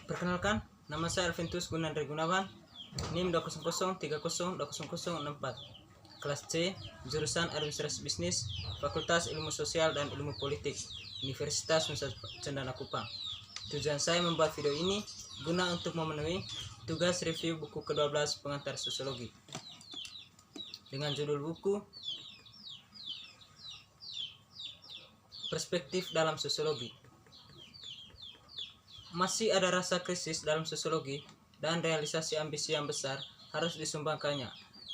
Perkenalkan, nama saya Alvintus Gunandri Gunawan, NIM 200302064, kelas C, jurusan Administrasi Bisnis, Fakultas Ilmu Sosial dan Ilmu Politik, Universitas Nusa Cendana Kupang. Tujuan saya membuat video ini guna untuk memenuhi tugas review buku ke-12 pengantar sosiologi. Dengan judul buku Perspektif dalam Sosiologi. Masih ada rasa krisis dalam sosiologi dan realisasi ambisi yang besar harus disumbangkannya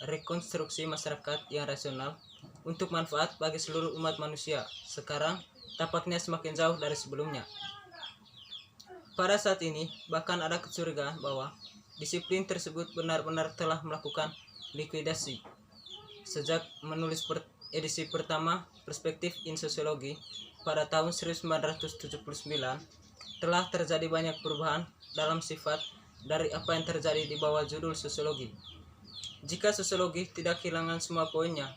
rekonstruksi masyarakat yang rasional untuk manfaat bagi seluruh umat manusia sekarang tampaknya semakin jauh dari sebelumnya. Pada saat ini bahkan ada kecurigaan bahwa disiplin tersebut benar-benar telah melakukan likuidasi. Sejak menulis edisi pertama Perspektif in Sosiologi pada tahun 1979 telah terjadi banyak perubahan dalam sifat dari apa yang terjadi di bawah judul sosiologi. Jika sosiologi tidak kehilangan semua poinnya,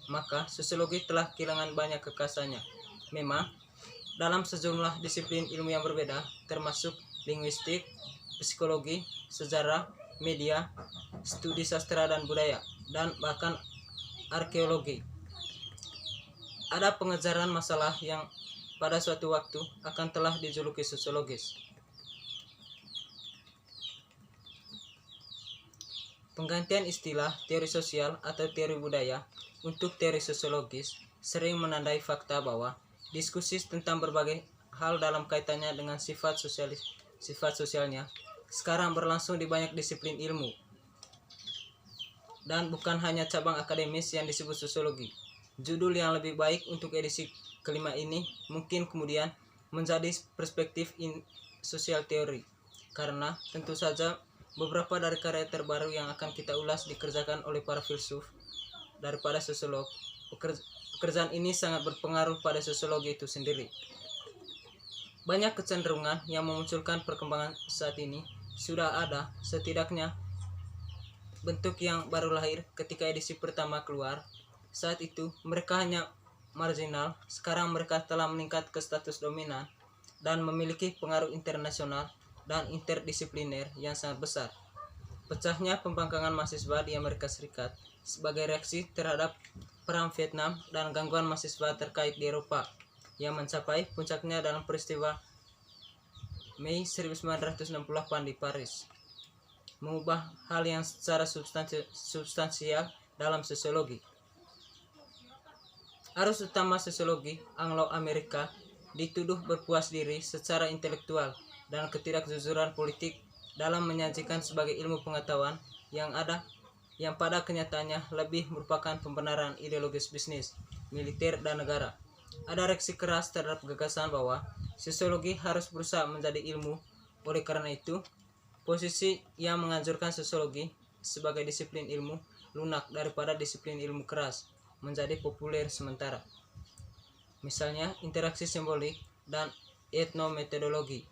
maka sosiologi telah kehilangan banyak kekhasannya. Memang, dalam sejumlah disiplin ilmu yang berbeda, termasuk linguistik, psikologi, sejarah, media, studi sastra dan budaya, dan bahkan arkeologi, ada pengejaran masalah yang pada suatu waktu akan telah dijuluki sosiologis. Penggantian istilah teori sosial atau teori budaya untuk teori sosiologis sering menandai fakta bahwa diskusi tentang berbagai hal dalam kaitannya dengan sifat sosialnya sekarang berlangsung di banyak disiplin ilmu dan bukan hanya cabang akademis yang disebut sosiologi. Judul yang lebih baik untuk edisi kelima ini mungkin kemudian menjadi perspektif in sosial teori, karena tentu saja beberapa dari karya terbaru yang akan kita ulas dikerjakan oleh para filsuf daripada sosiolog. Pekerjaan ini sangat berpengaruh pada sosiologi itu sendiri. Banyak kecenderungan yang memunculkan perkembangan saat ini sudah ada, setidaknya bentuk yang baru lahir ketika edisi pertama keluar. Saat itu mereka hanya marginal, sekarang mereka telah meningkat ke status dominan dan memiliki pengaruh internasional dan interdisipliner yang sangat besar. Pecahnya pembangkangan mahasiswa di Amerika Serikat sebagai reaksi terhadap Perang Vietnam dan gangguan mahasiswa terkait di Eropa yang mencapai puncaknya dalam peristiwa Mei 1968 di Paris, mengubah hal yang secara substansial dalam sosiologi. Arus utama sosiologi Anglo-Amerika dituduh berpuas diri secara intelektual dan ketidakjujuran politik dalam menyajikan sebagai ilmu pengetahuan yang pada kenyataannya lebih merupakan pembenaran ideologis bisnis, militer, dan negara. Ada reaksi keras terhadap gagasan bahwa sosiologi harus berusaha menjadi ilmu. Oleh karena itu, posisi yang menganjurkan sosiologi sebagai disiplin ilmu lunak daripada disiplin ilmu keras menjadi populer sementara. Misalnya interaksi simbolik dan etnometodologi.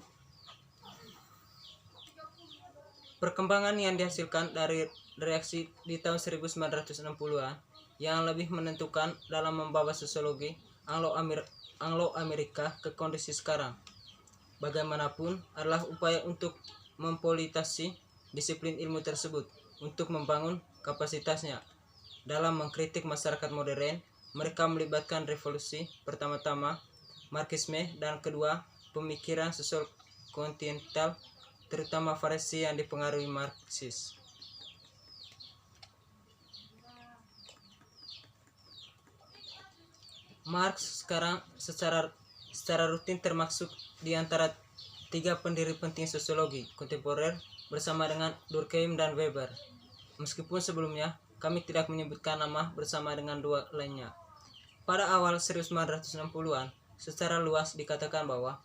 Perkembangan yang dihasilkan dari reaksi di tahun 1960-an yang lebih menentukan dalam membawa sosiologi Anglo-Amerika ke kondisi sekarang. Bagaimanapun adalah upaya untuk mempolitisasi disiplin ilmu tersebut untuk membangun kapasitasnya. Dalam mengkritik masyarakat modern, mereka melibatkan revolusi, pertama-tama Marxisme, dan kedua pemikiran sosial kontinental, terutama Farisi yang dipengaruhi Marxis. Marx sekarang secara rutin termasuk di antara tiga pendiri penting sosiologi kontemporer bersama dengan Durkheim dan Weber. Meskipun sebelumnya kami tidak menyebutkan nama bersama dengan dua lainnya. Pada awal 1960-an, secara luas dikatakan bahwa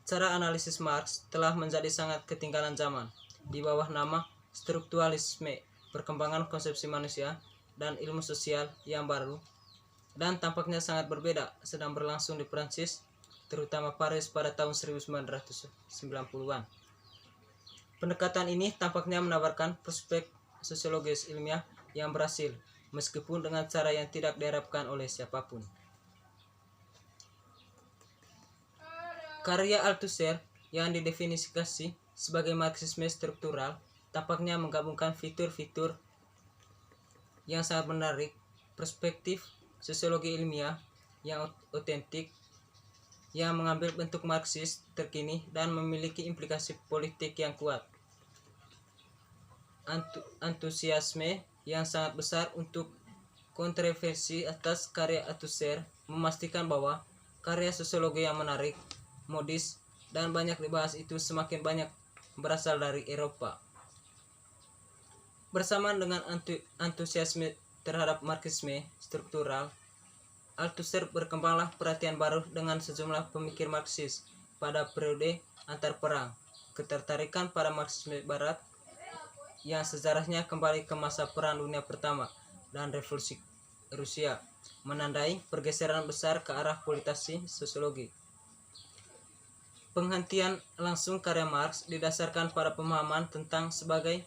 cara analisis Marx telah menjadi sangat ketinggalan zaman di bawah nama strukturalisme, perkembangan konsepsi manusia, dan ilmu sosial yang baru, dan tampaknya sangat berbeda sedang berlangsung di Prancis, terutama Paris pada tahun 1990-an. Pendekatan ini tampaknya menawarkan prospek sosiologis ilmiah yang berhasil, meskipun dengan cara yang tidak diharapkan oleh siapapun. Karya Althusser yang didefinisikan sebagai Marxisme struktural tampaknya menggabungkan fitur-fitur yang sangat menarik, perspektif sosiologi ilmiah yang otentik, yang mengambil bentuk Marxis terkini dan memiliki implikasi politik yang kuat. Antusiasme yang sangat besar untuk kontroversi atas karya Althusser memastikan bahwa karya sosiologi yang menarik, modis, dan banyak dibahas itu semakin banyak berasal dari Eropa. Bersamaan dengan antusiasme terhadap Marxisme struktural, Althusser berkembanglah perhatian baru dengan sejumlah pemikir Marxis pada periode antar perang. Ketertarikan pada Marxisme Barat yang sejarahnya kembali ke masa Perang Dunia Pertama dan Revolusi Rusia menandai pergeseran besar ke arah politisasi sosiologi. Penghentian langsung karya Marx didasarkan pada pemahaman tentang sebagai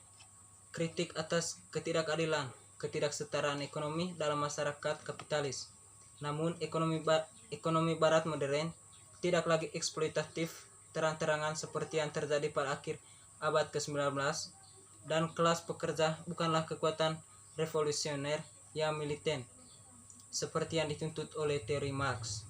kritik atas ketidakadilan, ketidaksetaraan ekonomi dalam masyarakat kapitalis. Namun ekonomi barat modern tidak lagi eksploitatif terang-terangan seperti yang terjadi pada akhir abad ke-19, dan kelas pekerja bukanlah kekuatan revolusioner yang militen seperti yang dituntut oleh teori Marx.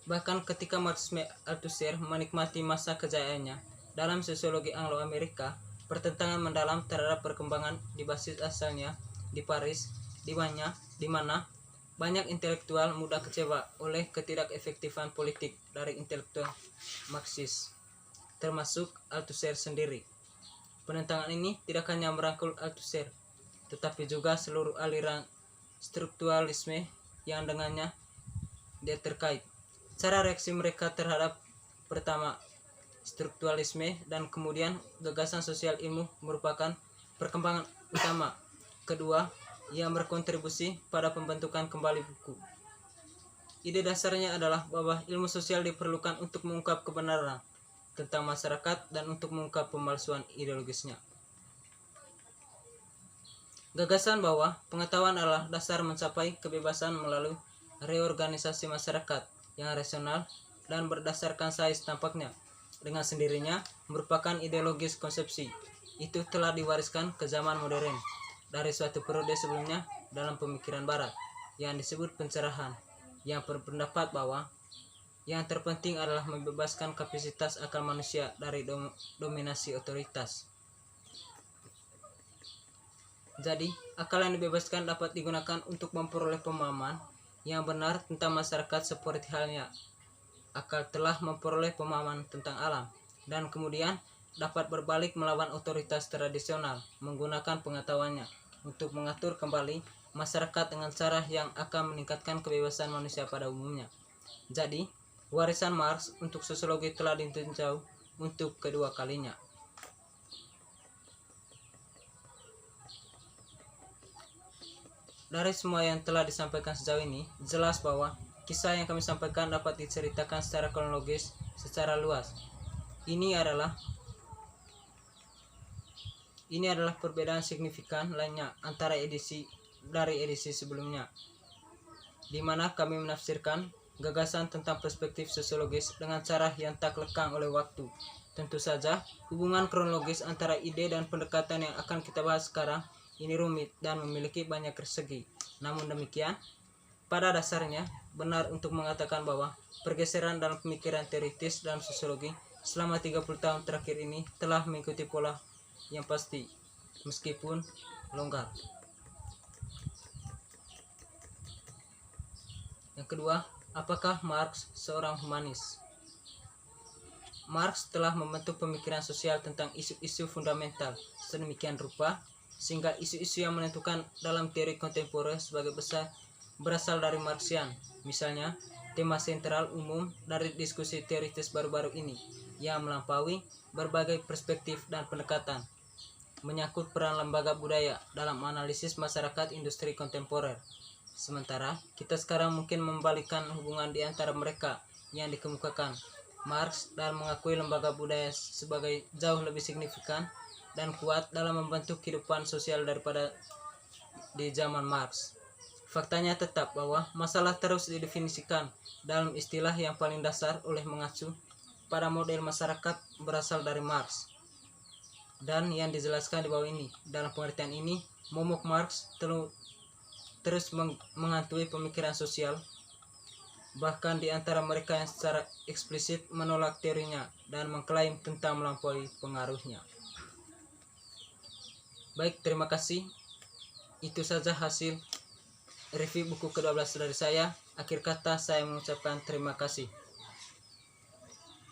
Bahkan ketika Marxisme Althusser menikmati masa kejayaannya dalam sosiologi Anglo-Amerika, pertentangan mendalam terhadap perkembangan di basis asalnya di Paris, di mana banyak intelektual muda kecewa oleh ketidakefektifan politik dari intelektual Marxis, termasuk Althusser sendiri. Penentangan ini tidak hanya merangkul Althusser, tetapi juga seluruh aliran strukturalisme yang dengannya dia terkait. Cara reaksi mereka terhadap pertama strukturalisme dan kemudian gagasan sosial ilmu merupakan perkembangan utama. Kedua, yang berkontribusi pada pembentukan kembali buku. Ide dasarnya adalah bahwa ilmu sosial diperlukan untuk mengungkap kebenaran tentang masyarakat dan untuk mengungkap pemalsuan ideologisnya. Gagasan bahwa pengetahuan adalah dasar mencapai kebebasan melalui reorganisasi masyarakat yang rasional dan berdasarkan sains tampaknya dengan sendirinya merupakan ideologis konsepsi. Itu telah diwariskan ke zaman modern dari suatu periode sebelumnya dalam pemikiran barat yang disebut pencerahan, yang berpendapat bahwa yang terpenting adalah membebaskan kapasitas akal manusia dari dominasi otoritas. Jadi, akal yang dibebaskan dapat digunakan untuk memperoleh pemahaman yang benar tentang masyarakat seperti halnya akal telah memperoleh pemahaman tentang alam, dan kemudian dapat berbalik melawan otoritas tradisional menggunakan pengetahuannya untuk mengatur kembali masyarakat dengan cara yang akan meningkatkan kebebasan manusia pada umumnya. Jadi, warisan Marx untuk sosiologi telah ditinjau untuk kedua kalinya. Dari semua yang telah disampaikan sejauh ini, jelas bahwa kisah yang kami sampaikan dapat diceritakan secara kronologis, secara luas. Ini adalah perbedaan signifikan lainnya antara edisi sebelumnya, di mana kami menafsirkan gagasan tentang perspektif sosiologis dengan cara yang tak lekang oleh waktu. Tentu saja, hubungan kronologis antara ide dan pendekatan yang akan kita bahas sekarang ini rumit dan memiliki banyak segi. Namun demikian, pada dasarnya benar untuk mengatakan bahwa pergeseran dalam pemikiran teoritis dalam sosiologi selama 30 tahun terakhir ini telah mengikuti pola yang pasti, meskipun longgar. Yang kedua, apakah Marx seorang humanis? Marx telah membentuk pemikiran sosial tentang isu-isu fundamental sedemikian rupa sehingga isu-isu yang menentukan dalam teori kontemporer sebagai besar berasal dari Marxian. Misalnya, tema sentral umum dari diskusi teoritis baru-baru ini yang melampaui berbagai perspektif dan pendekatan menyangkut peran lembaga budaya dalam analisis masyarakat industri kontemporer. Sementara, kita sekarang mungkin membalikkan hubungan di antara mereka yang dikemukakan Marx dan mengakui lembaga budaya sebagai jauh lebih signifikan dan kuat dalam membentuk kehidupan sosial daripada di zaman Marx. Faktanya tetap bahwa masalah terus didefinisikan dalam istilah yang paling dasar oleh mengacu pada model masyarakat berasal dari Marx. Dan yang dijelaskan di bawah ini, dalam pengertian ini, momok Marx terus menghantui pemikiran sosial, bahkan di antara mereka yang secara eksplisit menolak teorinya dan mengklaim tentang melampaui pengaruhnya. Baik, terima kasih. Itu saja hasil review buku ke-12 dari saya. Akhir kata saya mengucapkan terima kasih.